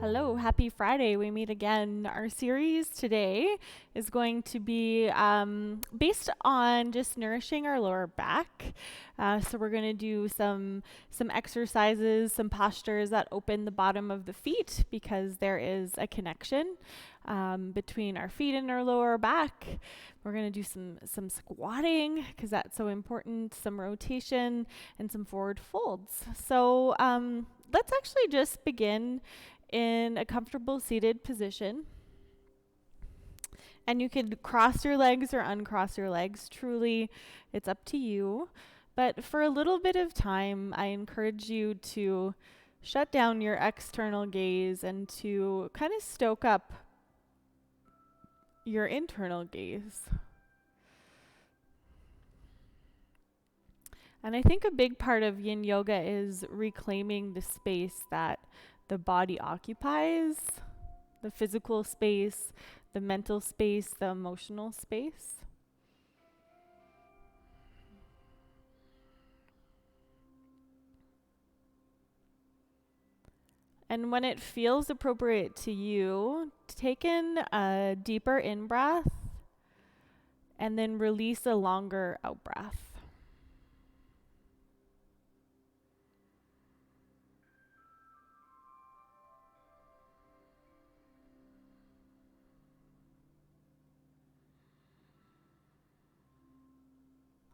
Hello, happy Friday. We meet again. Our series today is going to be based on just nourishing our lower back. So we're going to do some exercises, some postures that open the bottom of the feet because there is a connection between our feet and our lower back. We're going to do some squatting because that's so important, some rotation, and some forward folds. So let's actually just begin in a comfortable seated position. And you could cross your legs or uncross your legs. Truly, it's up to you. But for a little bit of time, I encourage you to shut down your external gaze and to kind of stoke up your internal gaze. And I think a big part of yin yoga is reclaiming the space that the body occupies, the physical space, the mental space, the emotional space. And when it feels appropriate to you, take in a deeper in breath and then release a longer out breath.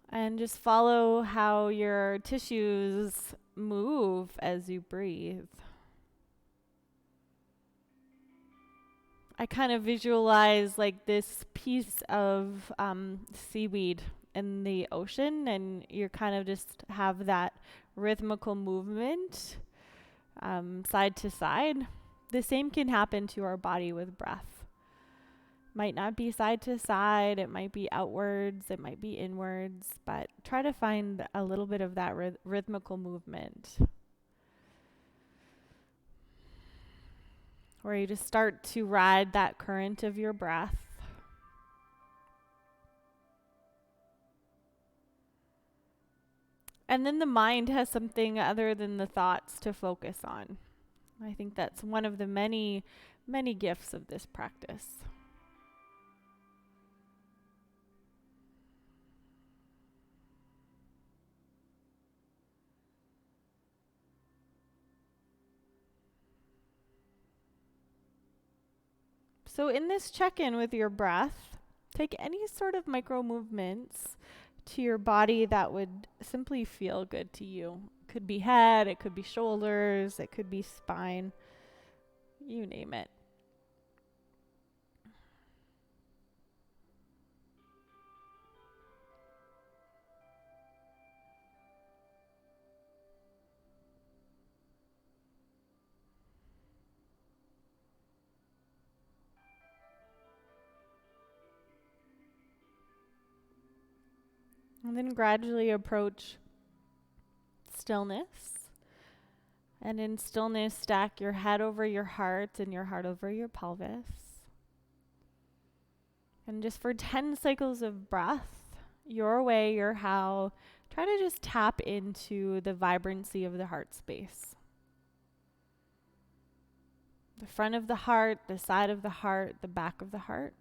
And just follow how your tissues move as you breathe. I kind of visualize like this piece of seaweed in the ocean, and you kind of just have that rhythmical movement side to side. The same can happen to our body with breath. Might not be side to side, it might be outwards, it might be inwards, but try to find a little bit of that rhythmical movement where you just start to ride that current of your breath. And then the mind has something other than the thoughts to focus on. I think that's one of the many, many gifts of this practice. So in this check-in with your breath, take any sort of micro movements to your body that would simply feel good to you. It could be head, it could be shoulders, it could be spine, you name it. And then gradually approach stillness. And in stillness, stack your head over your heart and your heart over your pelvis. And just for 10 cycles of breath, your way, your how, try to just tap into the vibrancy of the heart space. The front of the heart, the side of the heart, the back of the heart.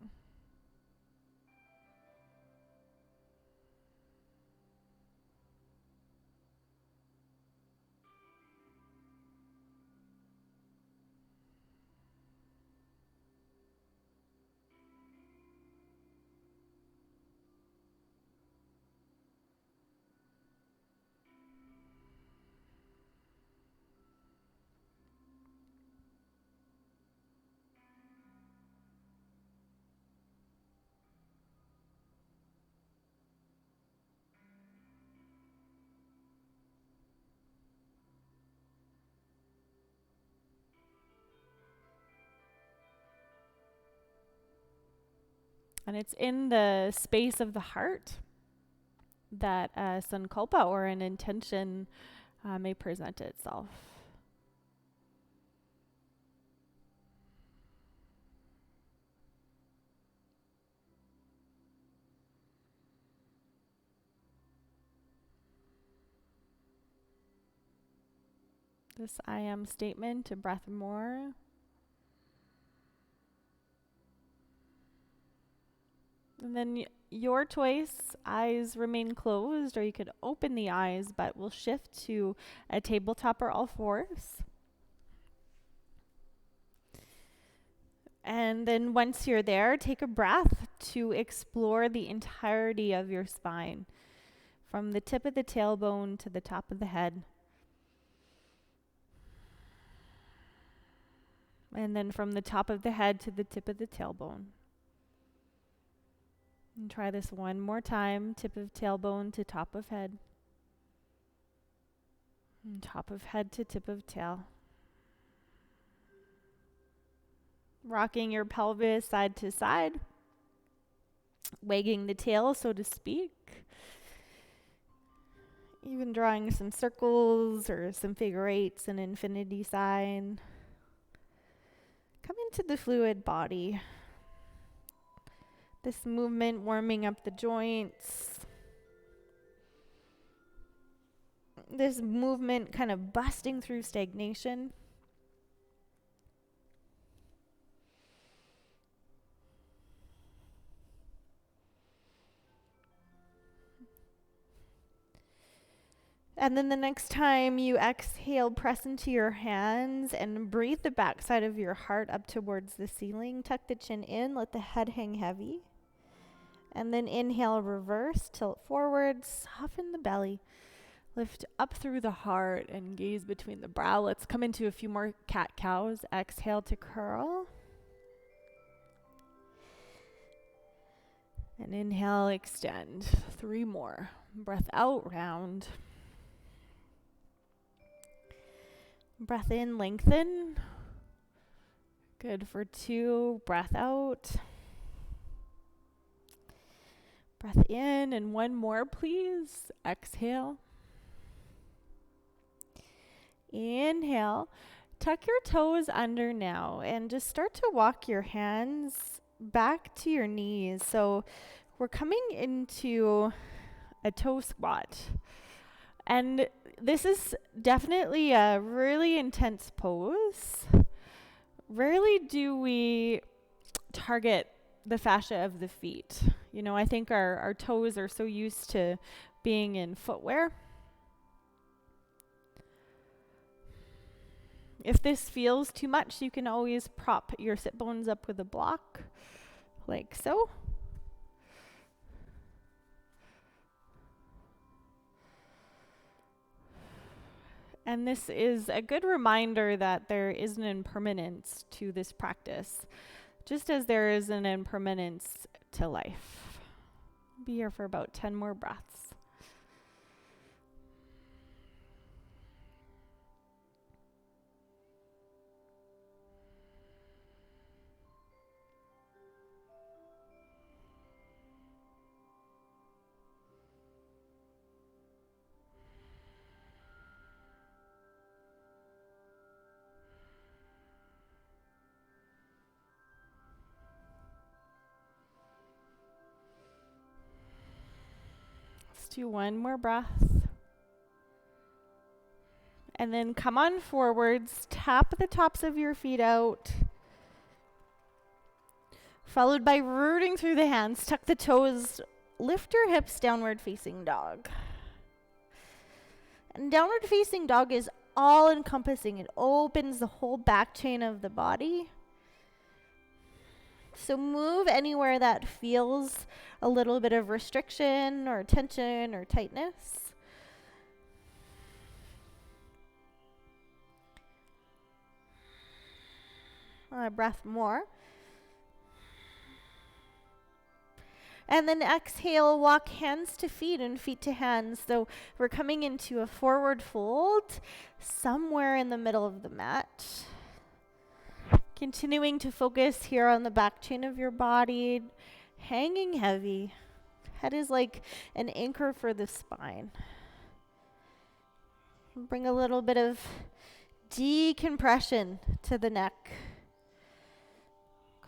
And it's in the space of the heart that a sankalpa or an intention may present itself. This I am statement to breath more And then your choice, eyes remain closed, or you could open the eyes, but we'll shift to a tabletop or all fours. And then once you're there, take a breath to explore the entirety of your spine, from the tip of the tailbone to the top of the head. And then from the top of the head to the tip of the tailbone. And try this one more time, tip of tailbone to top of head. And top of head to tip of tail. Rocking your pelvis side to side. Wagging the tail, so to speak. Even drawing some circles or some figure eights, an infinity sign. Come into the fluid body. This movement warming up the joints. This movement kind of busting through stagnation. And then the next time you exhale, press into your hands and breathe the backside of your heart up towards the ceiling. Tuck the chin in, let the head hang heavy. And then inhale, reverse, tilt forward, soften the belly. Lift up through the heart and gaze between the brow. Let's come into a few more cat-cows. Exhale to curl. And inhale, extend. 3 more. Breath out, round. Breath in, lengthen. Good for 2. Breath out. Breath in, and 1 more, please. Exhale. Inhale. Tuck your toes under now and just start to walk your hands back to your knees. So we're coming into a toe squat. And this is definitely a really intense pose. Rarely do we target the fascia of the feet. You know, I think our toes are so used to being in footwear. If this feels too much, you can always prop your sit bones up with a block, like so. And this is a good reminder that there is an impermanence to this practice, just as there is an impermanence to life. Be here for about 10 more breaths. Do 1 more breath. And then come on forwards, tap the tops of your feet out. Followed by rooting through the hands, tuck the toes, lift your hips, downward facing dog. And downward facing dog is all encompassing. It opens the whole back chain of the body. So move anywhere that feels a little bit of restriction or tension or tightness. A breath more. And then exhale, walk hands to feet and feet to hands. So we're coming into a forward fold somewhere in the middle of the mat. Continuing to focus here on the back chain of your body, hanging heavy. Head is like an anchor for the spine. Bring a little bit of decompression to the neck.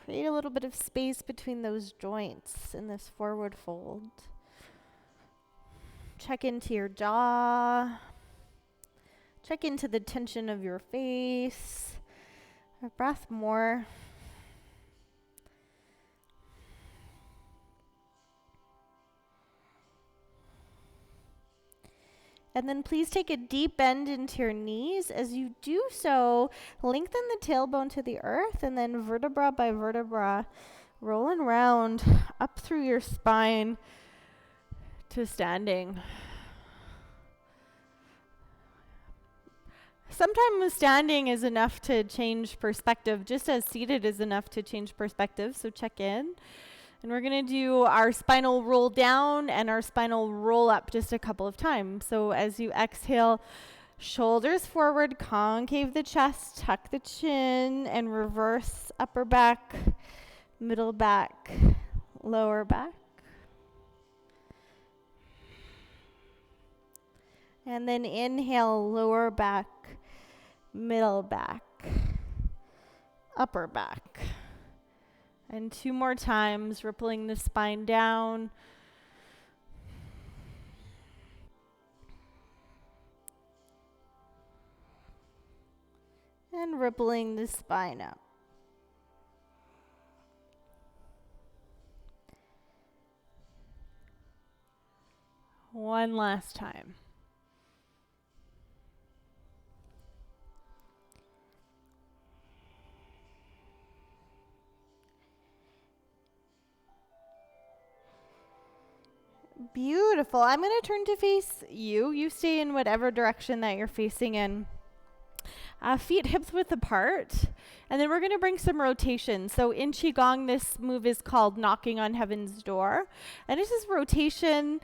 Create a little bit of space between those joints in this forward fold. Check into your jaw. Check into the tension of your face. A breath more. And then please take a deep bend into your knees. As you do so, lengthen the tailbone to the earth, and then vertebra by vertebra, rolling round up through your spine to standing. Sometimes standing is enough to change perspective, just as seated is enough to change perspective, so check in. And we're going to do our spinal roll down and our spinal roll up just a couple of times. So as you exhale, shoulders forward, concave the chest, tuck the chin, and reverse upper back, middle back, lower back. And then inhale, lower back, middle back, upper back. And 2 more times, rippling the spine down. And rippling the spine up. One last time. Beautiful. I'm going to turn to face you. You stay in whatever direction that you're facing in. Feet hips width apart. And then we're going to bring some rotation. So in Qigong, this move is called knocking on heaven's door. And this is rotation.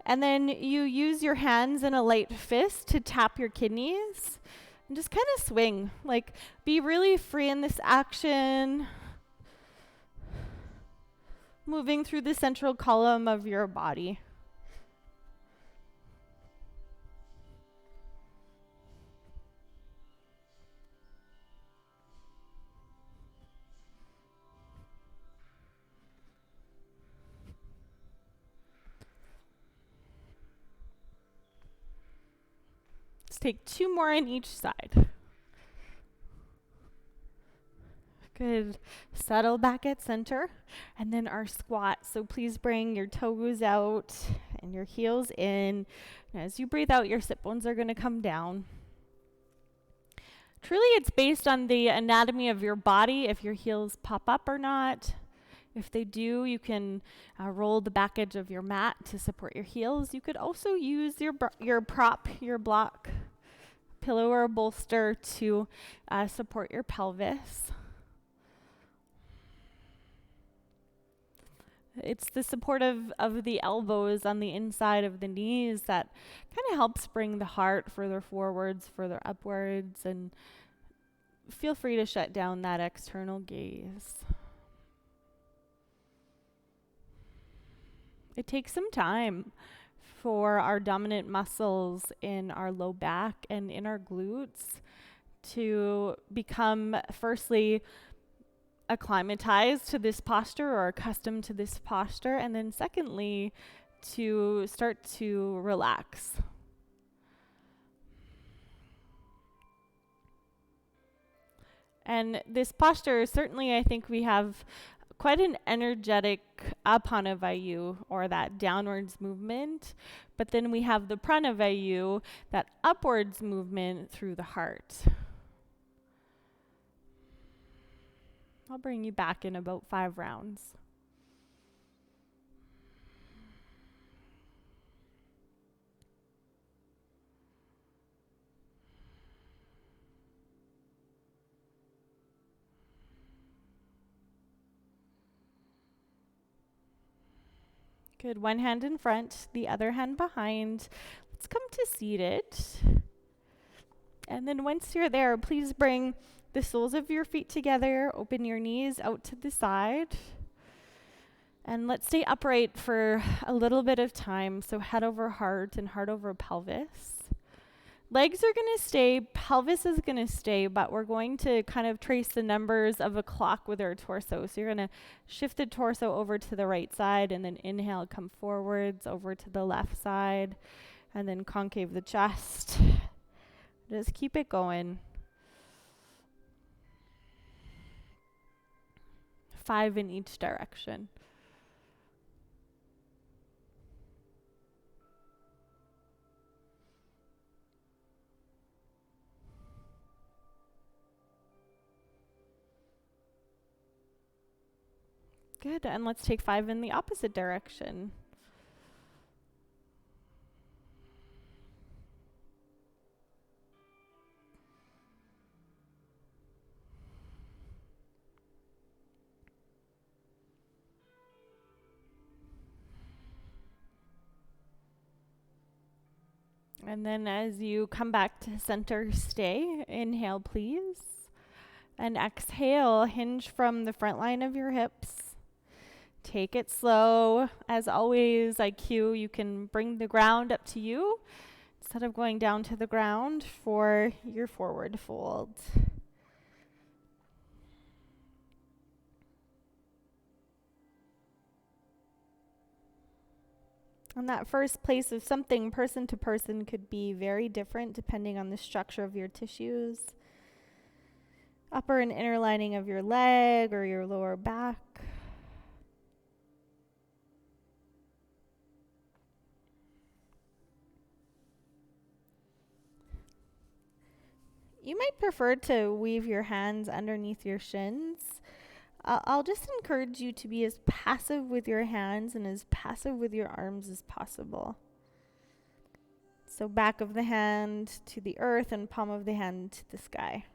And then you use your hands in a light fist to tap your kidneys. And just kind of swing. Like, be really free in this action. Moving through the central column of your body. Let's take 2 more on each side. Good. Settle back at center. And then our squat. So please bring your toes out and your heels in. And as you breathe out, your sit bones are going to come down. Truly, it's based on the anatomy of your body, if your heels pop up or not. If they do, you can roll the back edge of your mat to support your heels. You could also use your prop, your block, pillow or bolster to support your pelvis. It's the support of the elbows on the inside of the knees that kind of helps bring the heart further forwards, further upwards, and feel free to shut down that external gaze. It takes some time for our dominant muscles in our low back and in our glutes to become, firstly, acclimatized to this posture or accustomed to this posture, and then secondly, to start to relax. And this posture, certainly I think we have quite an energetic Apanavayu, or that downwards movement, but then we have the Pranavayu, that upwards movement through the heart. I'll bring you back in about 5 rounds. Good. One hand in front, the other hand behind. Let's come to seated. And then once you're there, please bring the soles of your feet together. Open your knees out to the side. And let's stay upright for a little bit of time. So head over heart and heart over pelvis. Legs are going to stay, pelvis is going to stay, but we're going to kind of trace the numbers of a clock with our torso. So you're going to shift the torso over to the right side, and then inhale, come forwards over to the left side, and then concave the chest. Just keep it going. 5 in each direction. Good. And let's take 5 in the opposite direction. And then as you come back to center, stay. Inhale, please. And exhale, hinge from the front line of your hips. Take it slow. As always, I cue, you can bring the ground up to you instead of going down to the ground for your forward fold. And that first place of something person to person could be very different depending on the structure of your tissues. Upper and inner lining of your leg or your lower back. You might prefer to weave your hands underneath your shins. I'll just encourage you to be as passive with your hands and as passive with your arms as possible. So back of the hand to the earth and palm of the hand to the sky.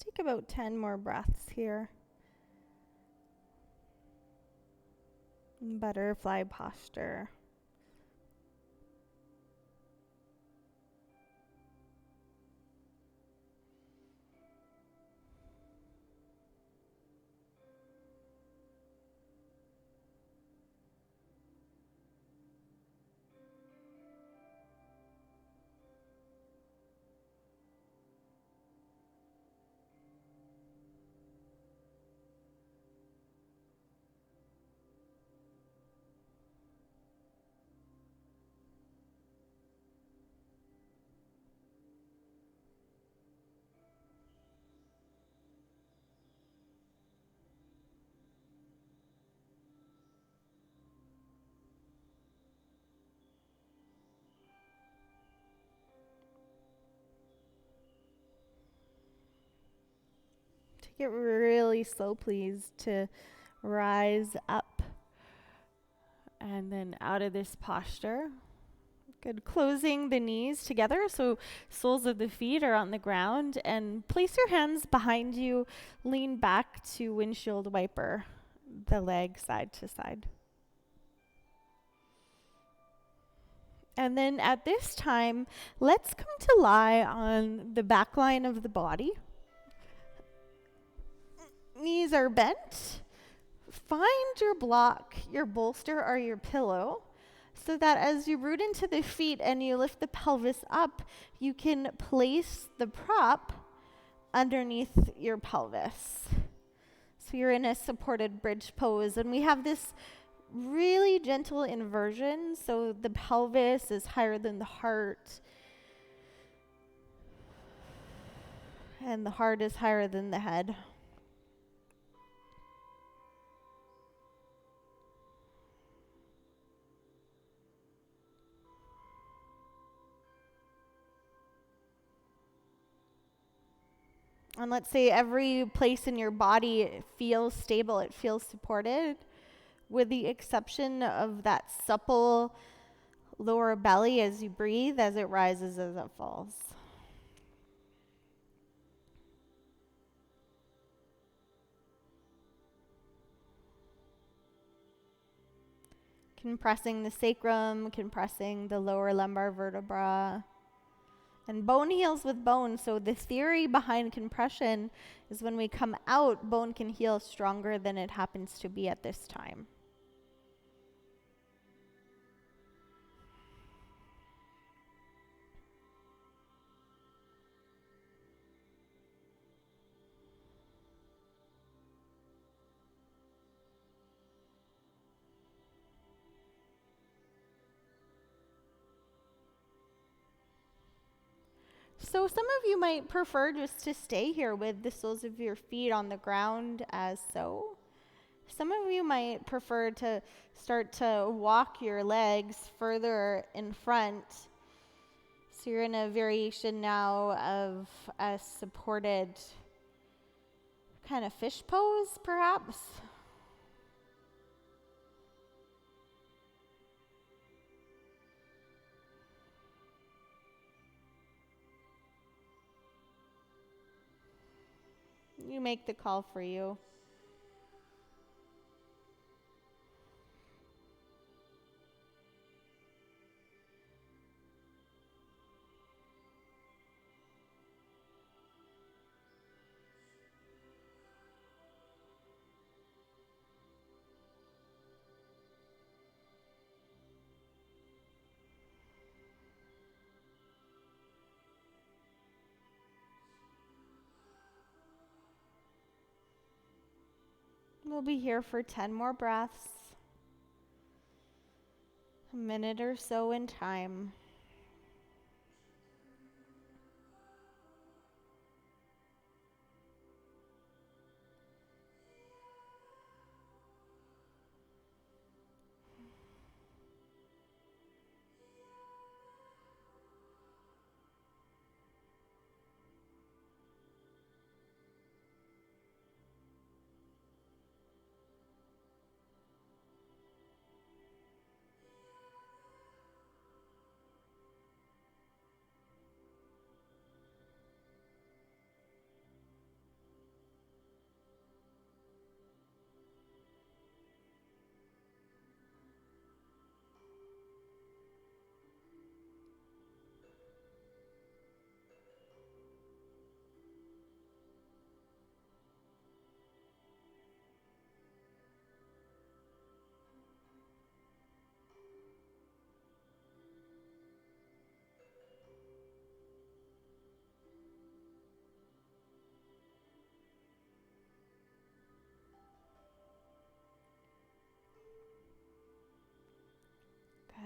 Let's take about 10 more breaths here. Butterfly posture. Take it really slow, please, to rise up and then out of this posture. Good. Closing the knees together so soles of the feet are on the ground, and place your hands behind you. Lean back to windshield wiper the leg side to side. And then at this time, let's come to lie on the back line of the body. Knees are bent. Find your block, your bolster, or your pillow. so that as you root into the feet and you lift the pelvis up, you can place the prop underneath your pelvis. So you're in a supported bridge pose, and we have this really gentle inversion, so the pelvis is higher than the heart, and the heart is higher than the head. And let's say every place in your body feels stable, it feels supported, with the exception of that supple lower belly as you breathe, as it rises, as it falls. Compressing the sacrum, compressing the lower lumbar vertebra. And bone heals with bone, so the theory behind compression is when we come out, bone can heal stronger than it happens to be at this time. So some of you might prefer just to stay here with the soles of your feet on the ground as so. Some of you might prefer to start to walk your legs further in front. So you're in a variation now of a supported kind of fish pose, perhaps. You make the call for you. We'll be here for 10 more breaths, a minute or so in time.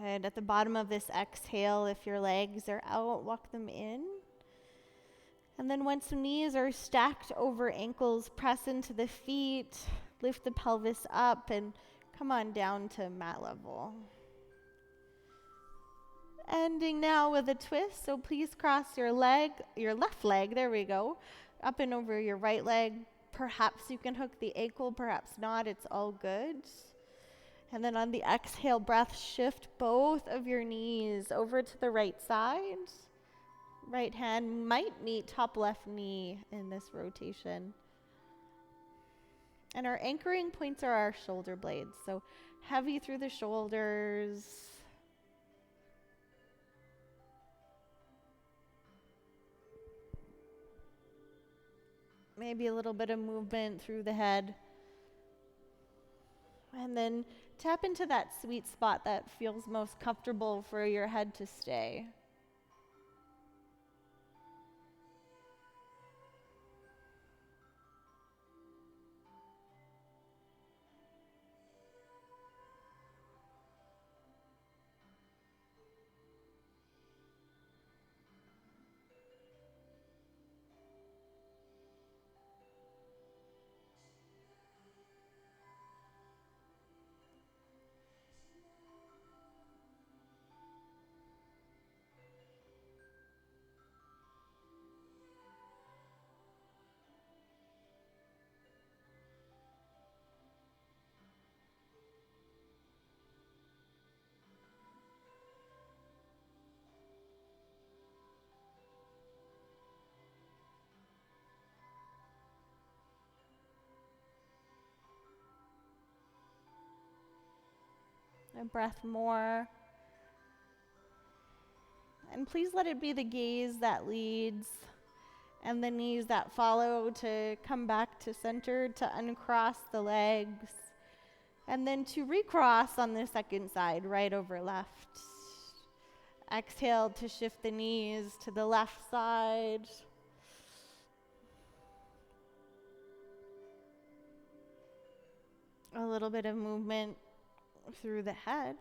Good. At the bottom of this exhale, if your legs are out, walk them in. And then once knees are stacked over ankles, press into the feet, lift the pelvis up, and come on down to mat level. Ending now with a twist, so please cross your left leg, there we go, up and over your right leg. Perhaps you can hook the ankle, perhaps not, it's all good. And then on the exhale breath, shift both of your knees over to the right side. Right hand might meet top left knee in this rotation. And our anchoring points are our shoulder blades, so heavy through the shoulders. Maybe a little bit of movement through the head. And then tap into that sweet spot that feels most comfortable for your head to stay. A breath more. And please let it be the gaze that leads and the knees that follow to come back to center, to uncross the legs, and then to recross on the second side, right over left. Exhale to shift the knees to the left side. A little bit of movement through the head.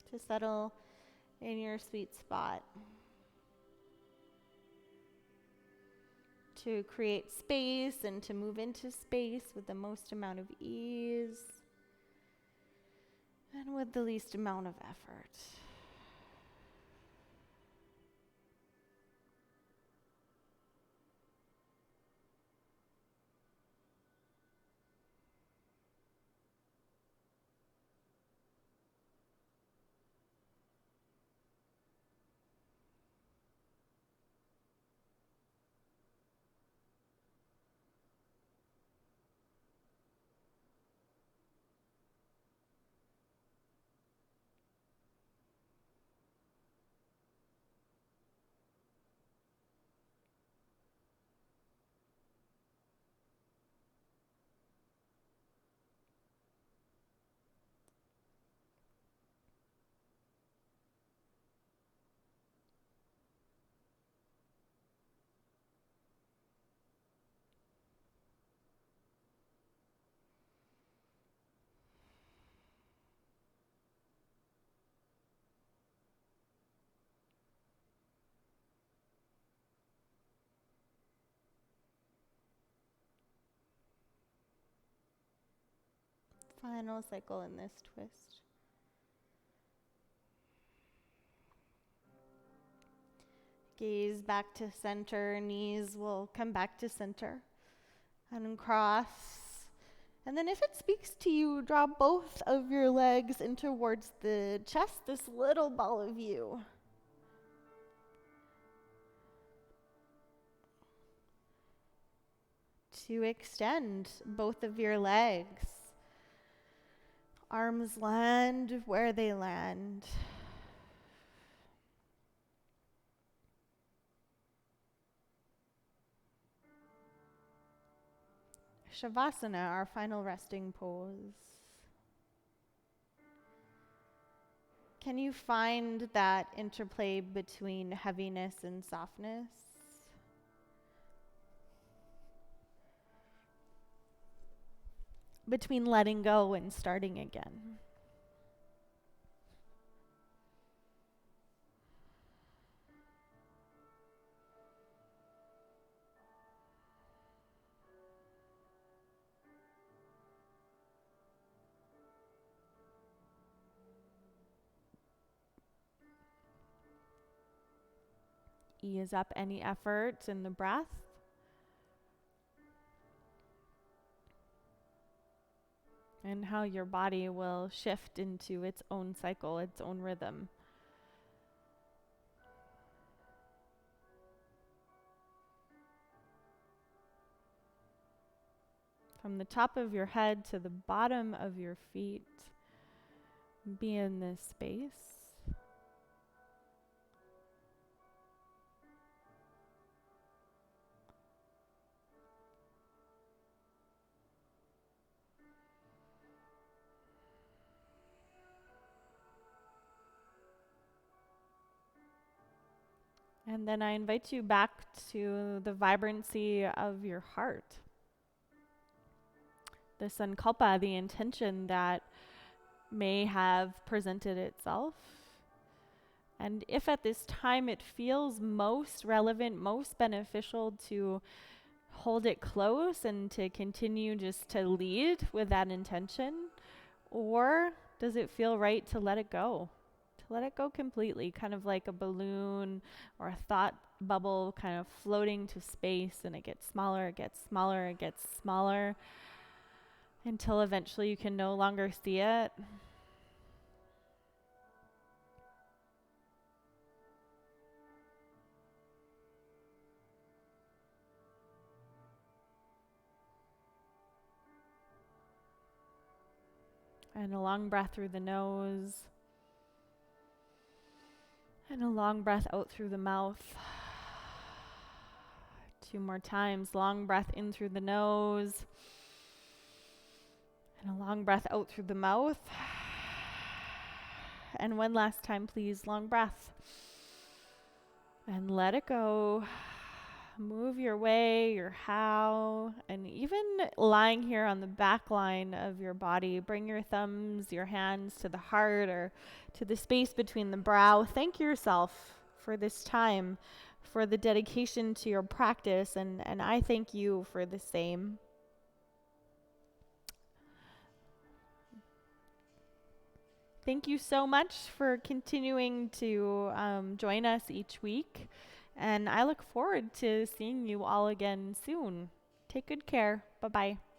To settle in your sweet spot. To create space and to move into space with the most amount of ease and with the least amount of effort. Final cycle in this twist. Gaze back to center, knees will come back to center. Uncross. And then if it speaks to you, draw both of your legs in towards the chest, this little ball of you. To extend both of your legs. Arms land where they land. Shavasana, our final resting pose. Can you find that interplay between heaviness and softness? Between letting go and starting again. Ease up any effort in the breath. And how your body will shift into its own cycle, its own rhythm. From the top of your head to the bottom of your feet, be in this space. And then I invite you back to the vibrancy of your heart. The sankalpa, the intention that may have presented itself. And if at this time it feels most relevant, most beneficial to hold it close and to continue just to lead with that intention, or does it feel right to let it go? To let it go completely, kind of like a balloon or a thought bubble kind of floating to space, and it gets smaller, it gets smaller, it gets smaller, until eventually you can no longer see it. And a long breath through the nose. And a long breath out through the mouth. 2 more times. Long breath in through the nose. And a long breath out through the mouth. And one last time, please. Long breath. And let it go. Move your way, your how, and even lying here on the back line of your body, bring your thumbs, your hands to the heart or to the space between the brow. Thank yourself for this time, for the dedication to your practice, and I thank you for the same. Thank you so much for continuing to join us each week. And I look forward to seeing you all again soon. Take good care. Bye-bye.